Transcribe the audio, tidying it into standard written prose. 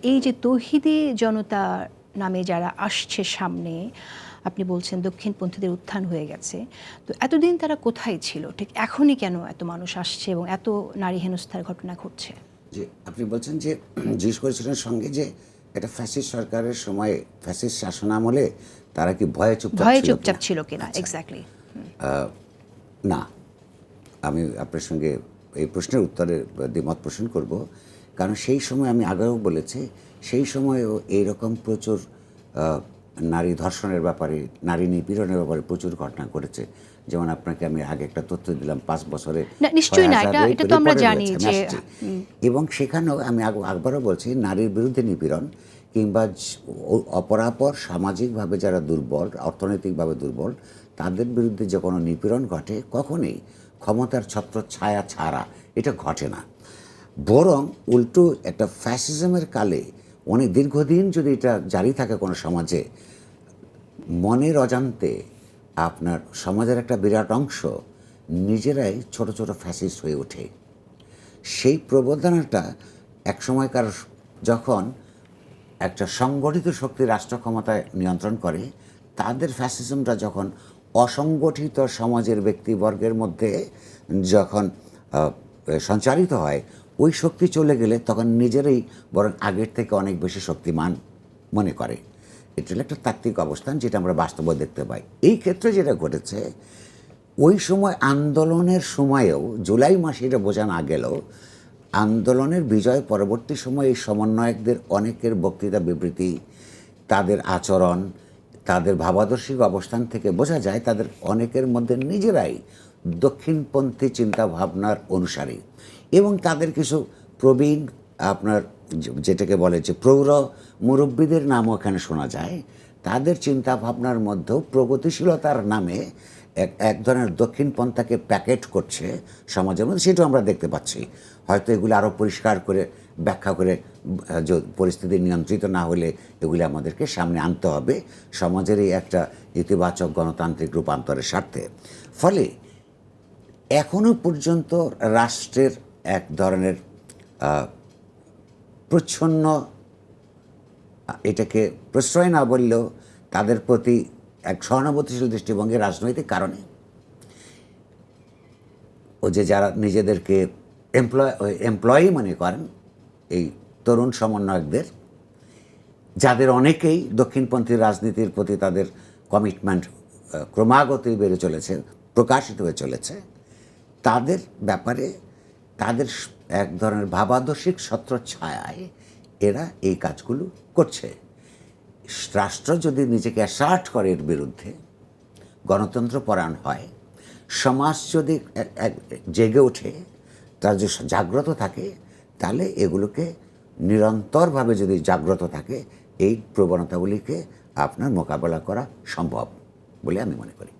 এই যে তৌহিদি জনতা নামে যারা আসছে সামনে, আপনি বলছেন দক্ষিণপন্থীদের উত্থান হয়ে গেছে, তো এতদিন তারা কোথায় ছিল? ঠিক এখনই কেন এত মানুষ আসছে এবং এত নারী হেনস্থার ঘটনা ঘটছে? যে আপনি বলছেন যে জিজ্ঞেস করেছিলেন সঙ্গে যে এটা ফ্যাসিস্ট সরকারের সময়ে ফ্যাসিস্ট শাসনামলে তারা কি ভয়ে চুপচাপ ছিল কিনা? আচ্ছা। এক্স্যাক্টলি। না, আমি আপনার সঙ্গে এই প্রশ্নের উত্তরে দ্বিমত পোষণ করব। কারণ সেই সময় আমি আগেও বলেছি, সেই সময়েও এইরকম প্রচুর নারী ধর্ষণের ব্যাপারে, নারী নিপীড়নের ব্যাপারে প্রচুর ঘটনা ঘটেছে। যেমন আপনাকে আমি আগে একটা তথ্য দিলাম, 5 বছরে না, নিশ্চয়ই না, এটা তো আমরা জানি যে এবং সেখানেও আমি একবারও বলছি, নারীর বিরুদ্ধে নিপীড়ন কিংবা অপরাপর সামাজিকভাবে যারা দুর্বল, অর্থনৈতিকভাবে দুর্বল, তাদের বিরুদ্ধে যে কোনো নিপীড়ন ঘটে, কখনোই ক্ষমতার ছত্রছায়া ছাড়া এটা ঘটে না। বরং উল্টো একটা ফ্যাসিজমের কালে অনেক দীর্ঘদিন যদি এটা জারি থাকে কোনো সমাজে, মনের অজান্তে আপনার সমাজের একটা বিরাট অংশ নিজেরাই ছোট ছোট ফ্যাসিস্ট হয়ে ওঠে। সেই প্রবণতাটা একসময়কার যখন একটা সংগঠিত শক্তি রাষ্ট্র ক্ষমতায় নিয়ন্ত্রণ করে, তাদের ফ্যাসিজমটা যখন অসংগঠিত সমাজের ব্যক্তিবর্গের মধ্যে যখন সঞ্চারিত হয়, ওই শক্তি চলে গেলে তখন নিজেরাই বরং আগের থেকে অনেক বেশি শক্তিমান মনে করে। এটা হলো একটা তাত্ত্বিক অবস্থান, যেটা আমরা বাস্তবে দেখতে পাই। এই ক্ষেত্রে যেটা ঘটেছে, ওই সময় আন্দোলনের সময়েও, জুলাই মাসে এটা বোঝা না গেলেও, আন্দোলনের বিজয় পরবর্তী সময়ে এই সমন্বয়কদের অনেকের বক্তৃতা বিবৃতি, তাদের আচরণ, তাদের ভাবাদর্শিক অবস্থান থেকে বোঝা যায় তাদের অনেকের মধ্যে নিজেরাই দক্ষিণপন্থী চিন্তাভাবনার অনুসারী। এবং তাদের কিছু প্রবীণ, আপনার যেটাকে বলে যে প্রৌঢ় মুরব্বীদের নামও এখানে শোনা যায়। তাদের চিন্তাভাবনার মধ্যেও প্রগতিশীলতার নামে এক ধরনের দক্ষিণপন্থাকে প্যাকেট করছে সমাজের মধ্যে, সেটাও আমরা দেখতে পাচ্ছি। হয়তো এগুলি আরও পরিষ্কার করে ব্যাখ্যা করে পরিস্থিতি নিয়ন্ত্রিত না হলে এগুলি আমাদেরকে সামনে আনতে হবে সমাজের এই একটা ইতিবাচক গণতান্ত্রিক রূপান্তরের স্বার্থে। ফলে এখনও পর্যন্ত রাষ্ট্রের এক ধরনের প্রচ্ছন্ন, এটাকে প্রশ্রয় না বললেও তাদের প্রতি এক সহানুভূতিশীল দৃষ্টিভঙ্গি রাজনৈতিক কারণে, ও যে যারা নিজেদেরকে এমপ্লয়ি মনে করেন, এই তরুণ সমন্বয়কদের, যাদের অনেকেই দক্ষিণপন্থী রাজনীতির প্রতি তাদের কমিটমেন্ট ক্রমাগতই বেড়ে চলেছে, প্রকাশিত হয়ে চলেছে, তাদের ব্যাপারে তাদের এক ধরনের ভাবাদর্শিক ছত্রছায়ায় এরা এই কাজগুলো করছে। রাষ্ট্র যদি নিজেকে অ্যাসার্ট করে এর বিরুদ্ধে, গণতন্ত্রপরায়ণ হয়, সমাজ যদি জেগে ওঠে, তার যে জাগ্রত থাকে, তাহলে এগুলোকে নিরন্তরভাবে যদি জাগ্রত থাকে, এই প্রবণতাগুলিকে আপনার মোকাবেলা করা সম্ভব বলে আমি মনে করি।